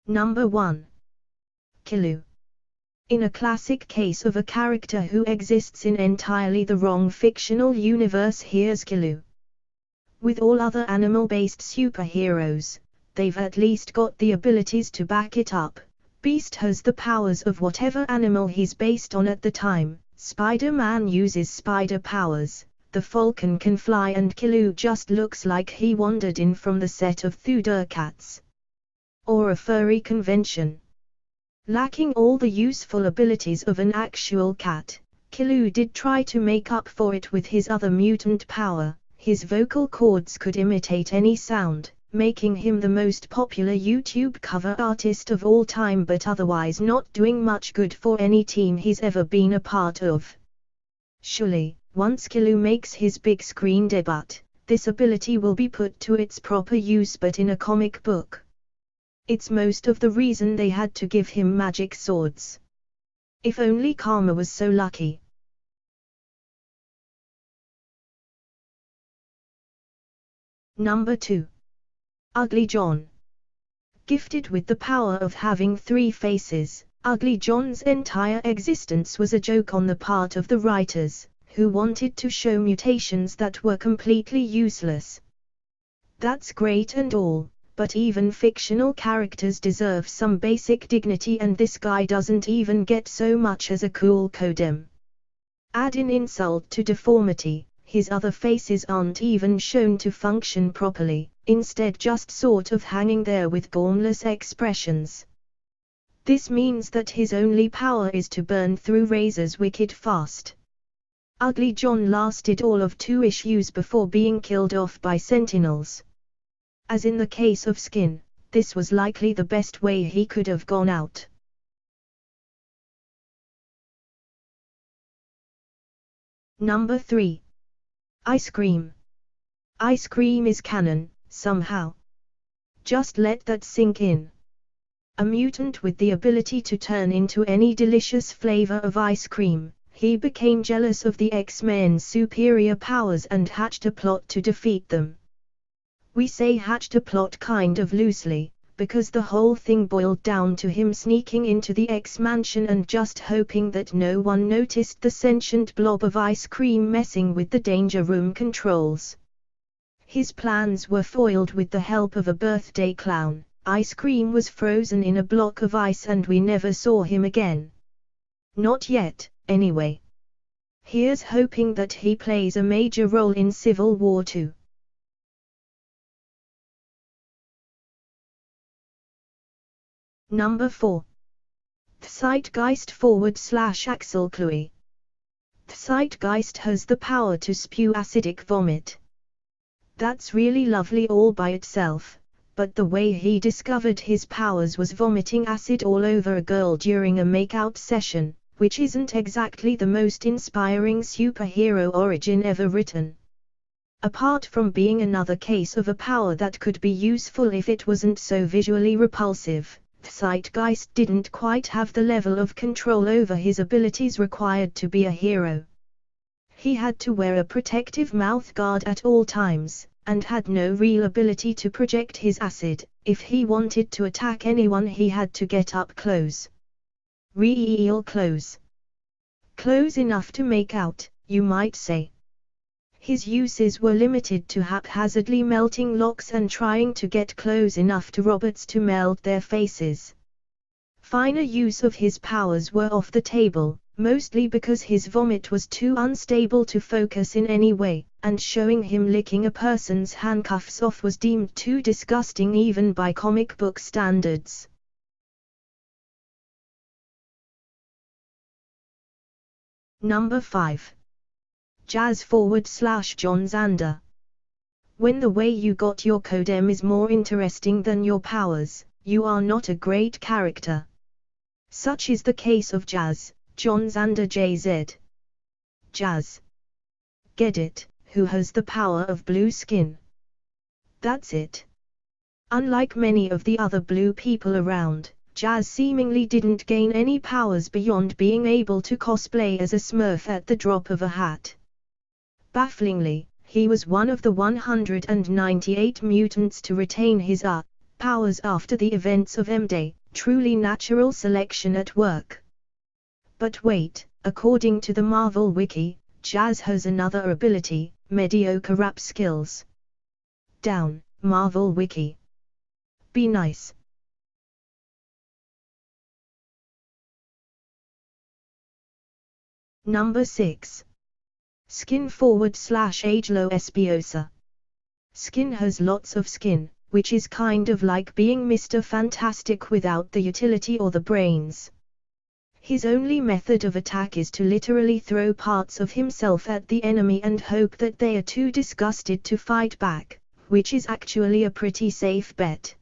Number 1. Killoo. In a classic case of a character who exists in entirely the wrong fictional universe, here's Killoo. With all other animal-based superheroes, they've at least got the abilities to back it up. Beast has the powers of whatever animal he's based on at the time. Spider-Man uses spider powers, the Falcon can fly, and Killoo just looks like he wandered in from the set of Thundercats or a furry convention. Lacking all the useful abilities of an actual cat, Killoo did try to make up for it with his other mutant power. His vocal cords could imitate any sound, making him the most popular YouTube cover artist of all time, but otherwise not doing much good for any team he's ever been a part of. Surely, once Killoo makes his big screen debut, this ability will be put to its proper use, but in a comic book. It's most of the reason they had to give him magic swords. If only Karma was so lucky. Number 2. Ugly John. Gifted with the power of having 3 faces, Ugly John's entire existence was a joke on the part of the writers, who wanted to show mutations that were completely useless. That's great and all, but even fictional characters deserve some basic dignity, and this guy doesn't even get so much as a cool codem. Add in insult to deformity, his other faces aren't even shown to function properly, instead just sort of hanging there with gormless expressions. This means that his only power is to burn through razors wicked fast. Ugly John lasted all of 2 issues before being killed off by Sentinels. As in the case of Skin, this was likely the best way he could have gone out. Number 3. Ice Cream. Ice Cream is canon, somehow. Just let that sink in. A mutant with the ability to turn into any delicious flavor of ice cream, he became jealous of the X-Men's superior powers and hatched a plot to defeat them. We say hatched a plot kind of loosely, because the whole thing boiled down to him sneaking into the X-Mansion and just hoping that no one noticed the sentient blob of ice cream messing with the danger room controls. His plans were foiled with the help of a birthday clown. Ice Cream was frozen in a block of ice and we never saw him again. Not yet, anyway. Here's hoping that he plays a major role in Civil War 2. Number 4. The Zeitgeist / Axel Chloe. The Zeitgeist has the power to spew acidic vomit. That's really lovely all by itself, but the way he discovered his powers was vomiting acid all over a girl during a makeout session, which isn't exactly the most inspiring superhero origin ever written. Apart from being another case of a power that could be useful if it wasn't so visually repulsive, the Zeitgeist didn't quite have the level of control over his abilities required to be a hero. He had to wear a protective mouth guard at all times, and had no real ability to project his acid. If he wanted to attack anyone, he had to get up close. Real close. Close enough to make out, you might say. His uses were limited to haphazardly melting locks and trying to get close enough to robots to melt their faces. Finer use of his powers were off the table, mostly because his vomit was too unstable to focus in any way, and showing him licking a person's handcuffs off was deemed too disgusting even by comic book standards. Number 5. Jazz / John Zander. When the way you got your codem is more interesting than your powers, you are not a great character. Such is the case of Jazz, John Zander JZ. Jazz. Get it, who has the power of blue skin. That's it. Unlike many of the other blue people around, Jazz seemingly didn't gain any powers beyond being able to cosplay as a Smurf at the drop of a hat. Bafflingly, he was one of the 198 mutants to retain his powers after the events of M-Day, truly natural selection at work. But wait, according to the Marvel Wiki, Jazz has another ability, mediocre rap skills. Down, Marvel Wiki. Be nice. Number 6. Skin /Agello Espiosa. Skin has lots of skin, which is kind of like being Mr. Fantastic without the utility or the brains. His only method of attack is to literally throw parts of himself at the enemy and hope that they are too disgusted to fight back, which is actually a pretty safe bet.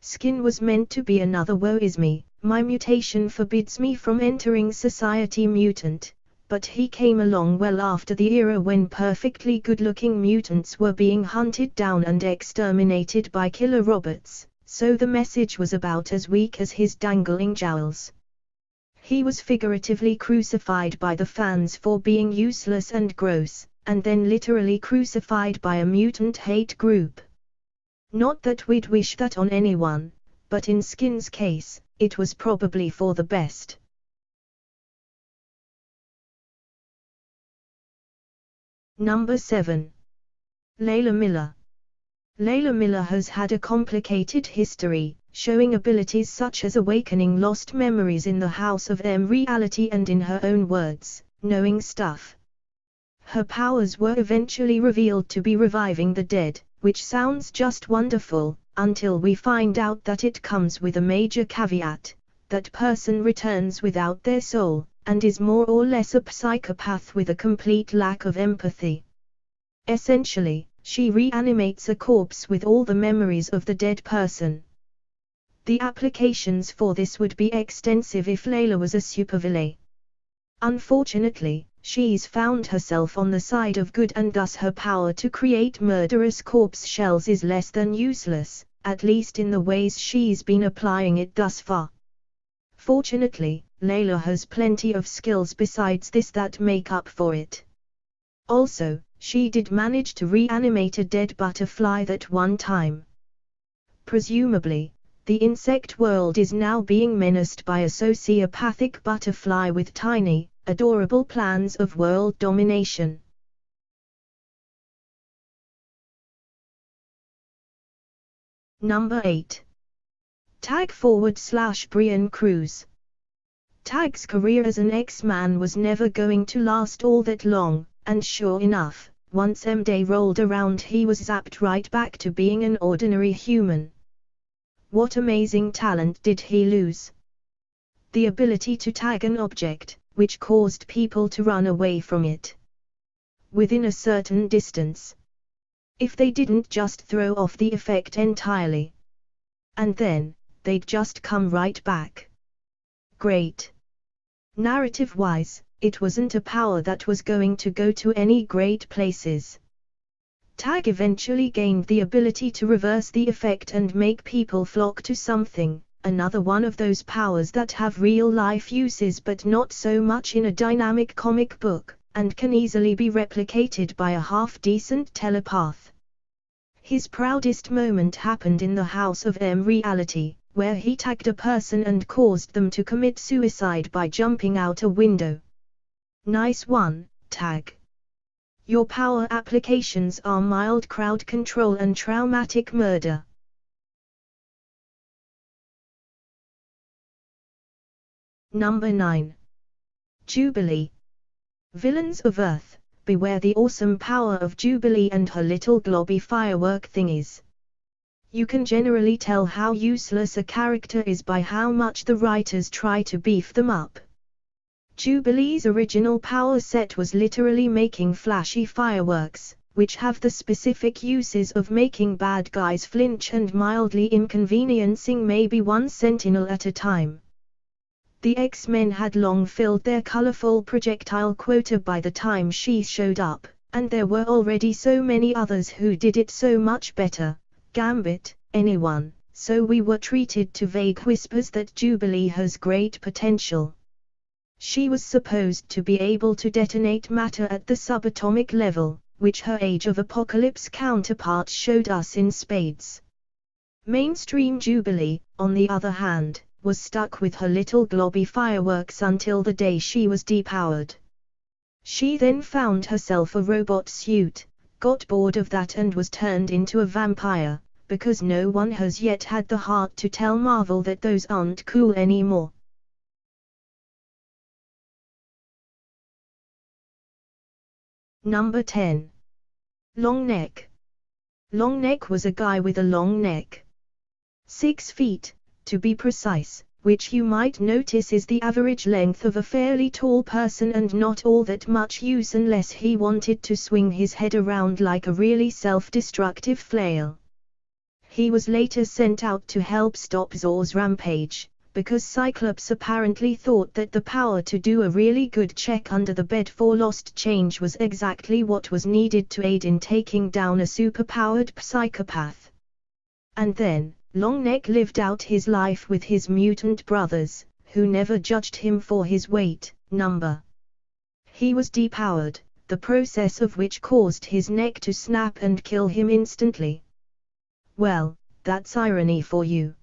Skin was meant to be another woe is me, my mutation forbids me from entering society mutant, but he came along well after the era when perfectly good-looking mutants were being hunted down and exterminated by killer robots, so the message was about as weak as his dangling jowls. He was figuratively crucified by the fans for being useless and gross, and then literally crucified by a mutant hate group. Not that we'd wish that on anyone, but in Skin's case, it was probably for the best. Number 7. Layla Miller. Layla Miller has had a complicated history, showing abilities such as awakening lost memories in the House of M reality and, in her own words, knowing stuff. Her powers were eventually revealed to be reviving the dead, which sounds just wonderful, until we find out that it comes with a major caveat: that person returns without their soul, and is more or less a psychopath with a complete lack of empathy. Essentially, she reanimates a corpse with all the memories of the dead person. The applications for this would be extensive if Layla was a supervillain. Unfortunately, she's found herself on the side of good, and thus her power to create murderous corpse shells is less than useless, at least in the ways she's been applying it thus far. Fortunately, Layla has plenty of skills besides this that make up for it. Also, she did manage to reanimate a dead butterfly that one time. Presumably, the insect world is now being menaced by a sociopathic butterfly with tiny, adorable plans of world domination. Number 8. Tag / Brian Cruz. Tag's career as an X-Man was never going to last all that long, and sure enough, once M-Day rolled around he was zapped right back to being an ordinary human. What amazing talent did he lose? The ability to tag an object, which caused people to run away from it within a certain distance. If they didn't just throw off the effect entirely, and then, they'd just come right back. Great. Narrative-wise, it wasn't a power that was going to go to any great places. Tag eventually gained the ability to reverse the effect and make people flock to something, another one of those powers that have real-life uses but not so much in a dynamic comic book, and can easily be replicated by a half-decent telepath. His proudest moment happened in the House of M reality, where he tagged a person and caused them to commit suicide by jumping out a window. Nice one, Tag. Your power applications are mild crowd control and traumatic murder. Number 9. Jubilee. Villains of Earth, beware the awesome power of Jubilee and her little globby firework thingies. You can generally tell how useless a character is by how much the writers try to beef them up. Jubilee's original power set was literally making flashy fireworks, which have the specific uses of making bad guys flinch and mildly inconveniencing maybe one sentinel at a time. The X-Men had long filled their colorful projectile quota by the time she showed up, and there were already so many others who did it so much better. Gambit, anyone, so we were treated to vague whispers that Jubilee has great potential. She was supposed to be able to detonate matter at the subatomic level, which her Age of Apocalypse counterpart showed us in spades. Mainstream Jubilee, on the other hand, was stuck with her little globby fireworks until the day she was depowered. She then found herself a robot suit, got bored of that and was turned into a vampire, because no one has yet had the heart to tell Marvel that those aren't cool anymore. Number 10. Long neck. Long neck was a guy with a long neck. 6 feet, to be precise, which you might notice is the average length of a fairly tall person and not all that much use unless he wanted to swing his head around like a really self-destructive flail. He was later sent out to help stop Zor's rampage, because Cyclops apparently thought that the power to do a really good check under the bed for lost change was exactly what was needed to aid in taking down a superpowered psychopath. And then, Longneck lived out his life with his mutant brothers, who never judged him for his weight, number. He was depowered, the process of which caused his neck to snap and kill him instantly. Well, that's irony for you.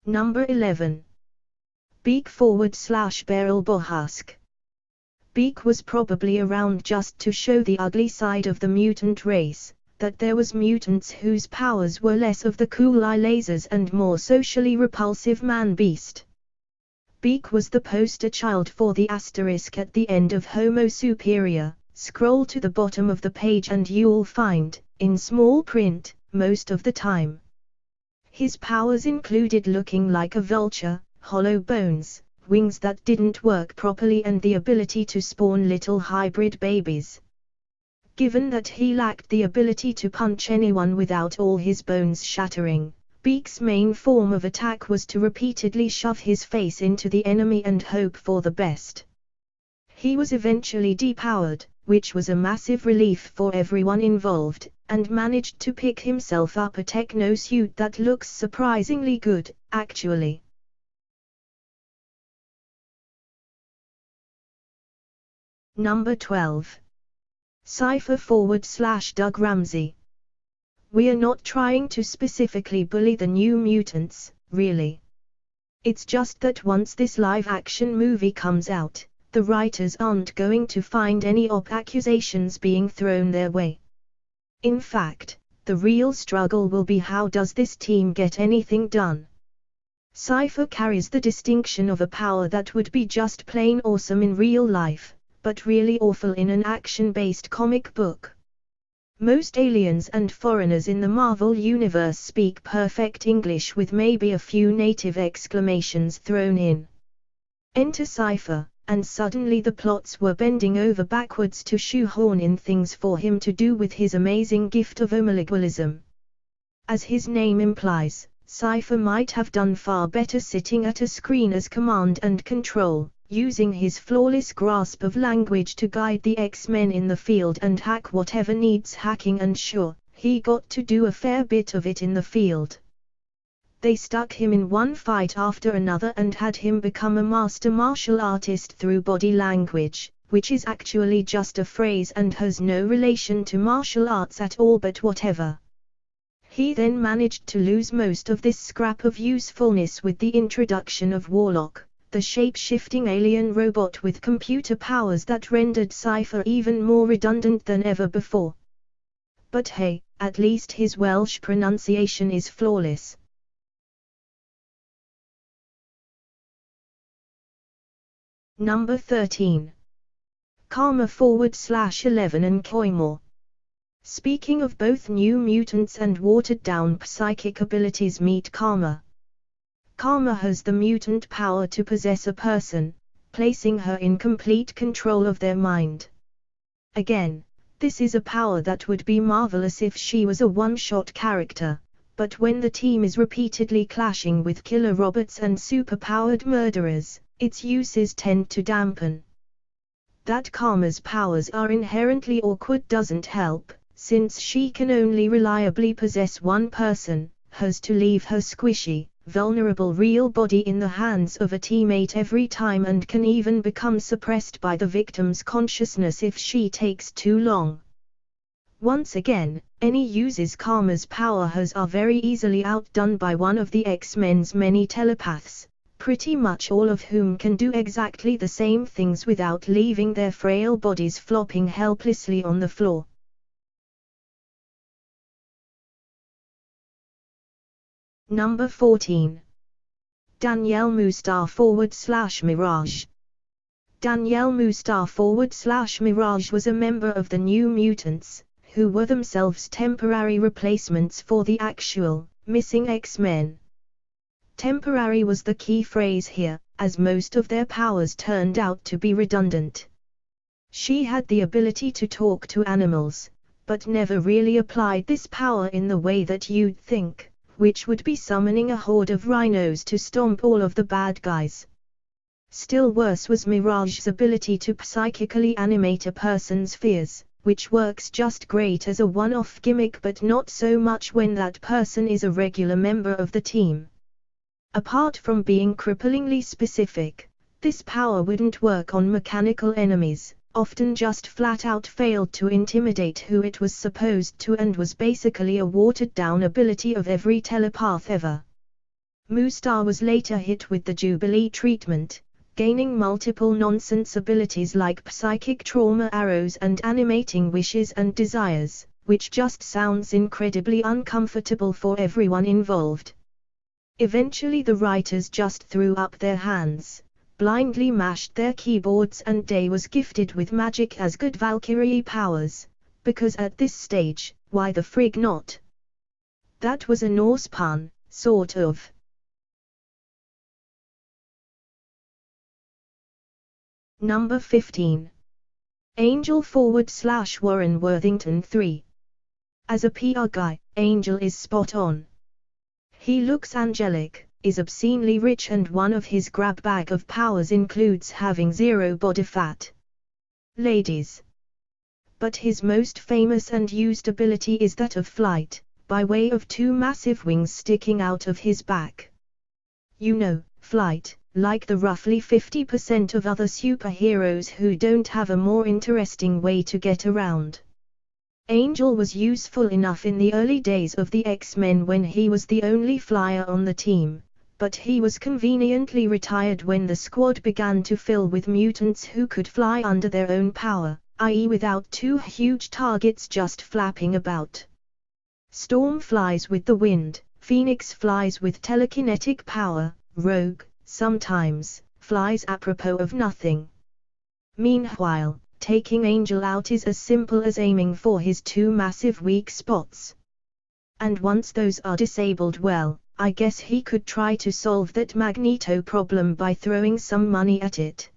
Number 11. Beak /Beryl Bohask. Beak was probably around just to show the ugly side of the mutant race, that there was mutants whose powers were less of the cool eye lasers and more socially repulsive man-beast. Beak was the poster child for the asterisk at the end of Homo Superior. Scroll to the bottom of the page and you'll find, in small print, most of the time. His powers included looking like a vulture, hollow bones, wings that didn't work properly and the ability to spawn little hybrid babies. Given that he lacked the ability to punch anyone without all his bones shattering, Beak's main form of attack was to repeatedly shove his face into the enemy and hope for the best. He was eventually depowered, which was a massive relief for everyone involved, and managed to pick himself up a techno suit that looks surprisingly good, actually. Number 12. Cypher /Doug Ramsey. We are not trying to specifically bully the New Mutants, really. It's just that once this live-action movie comes out, the writers aren't going to find any accusations being thrown their way. In fact, the real struggle will be how does this team get anything done. Cypher carries the distinction of a power that would be just plain awesome in real life, but really awful in an action-based comic book. Most aliens and foreigners in the Marvel Universe speak perfect English with maybe a few native exclamations thrown in. Enter Cypher, and suddenly the plots were bending over backwards to shoehorn in things for him to do with his amazing gift of omelingualism. As his name implies, Cypher might have done far better sitting at a screen as command and control, using his flawless grasp of language to guide the X-Men in the field and hack whatever needs hacking, and sure, he got to do a fair bit of it in the field. They stuck him in one fight after another and had him become a master martial artist through body language, which is actually just a phrase and has no relation to martial arts at all, but whatever. He then managed to lose most of this scrap of usefulness with the introduction of Warlock, the shape-shifting alien robot with computer powers that rendered Cypher even more redundant than ever before. But hey, at least his Welsh pronunciation is flawless. Number 13. Karma /11 and Koimor. Speaking of both New Mutants and watered-down psychic abilities, meet Karma. Karma has the mutant power to possess a person, placing her in complete control of their mind. Again, this is a power that would be marvelous if she was a one-shot character, but when the team is repeatedly clashing with killer robots and superpowered murderers, its uses tend to dampen. That Karma's powers are inherently awkward doesn't help, since she can only reliably possess one person, has to leave her squishy, vulnerable real body in the hands of a teammate every time, and can even become suppressed by the victim's consciousness if she takes too long. Once again, any uses Karma's power are very easily outdone by one of the X-Men's many telepaths, pretty much all of whom can do exactly the same things without leaving their frail bodies flopping helplessly on the floor. Number 14. Danielle Mustar / Mirage. Danielle Mustar / Mirage was a member of the New Mutants, who were themselves temporary replacements for the actual, missing X-Men. Temporary was the key phrase here, as most of their powers turned out to be redundant. She had the ability to talk to animals, but never really applied this power in the way that you'd think, which would be summoning a horde of rhinos to stomp all of the bad guys. Still worse was Mirage's ability to psychically animate a person's fears, which works just great as a one-off gimmick but not so much when that person is a regular member of the team. Apart from being cripplingly specific, this power wouldn't work on mechanical enemies, often just flat-out failed to intimidate who it was supposed to and was basically a watered-down ability of every telepath ever. Mustar was later hit with the Jubilee treatment, gaining multiple nonsense abilities like psychic trauma arrows and animating wishes and desires, which just sounds incredibly uncomfortable for everyone involved. Eventually the writers just threw up their hands, blindly mashed their keyboards, and Day was gifted with magic as good Valkyrie powers, because at this stage, why the frig not? That was a Norse pun, sort of. Number 15. Angel / Warren Worthington 3. As a PR guy, Angel is spot on. He looks angelic, is obscenely rich, and one of his grab bag of powers includes having zero body fat. Ladies. But his most famous and used ability is that of flight, by way of two massive wings sticking out of his back. You know, flight, like the roughly 50% of other superheroes who don't have a more interesting way to get around. Angel was useful enough in the early days of the X-Men when he was the only flyer on the team, but he was conveniently retired when the squad began to fill with mutants who could fly under their own power, i.e. without two huge targets just flapping about. Storm flies with the wind, Phoenix flies with telekinetic power, Rogue, sometimes, flies apropos of nothing. Meanwhile, taking Angel out is as simple as aiming for his two massive weak spots. And once those are disabled, well, I guess he could try to solve that Magneto problem by throwing some money at it.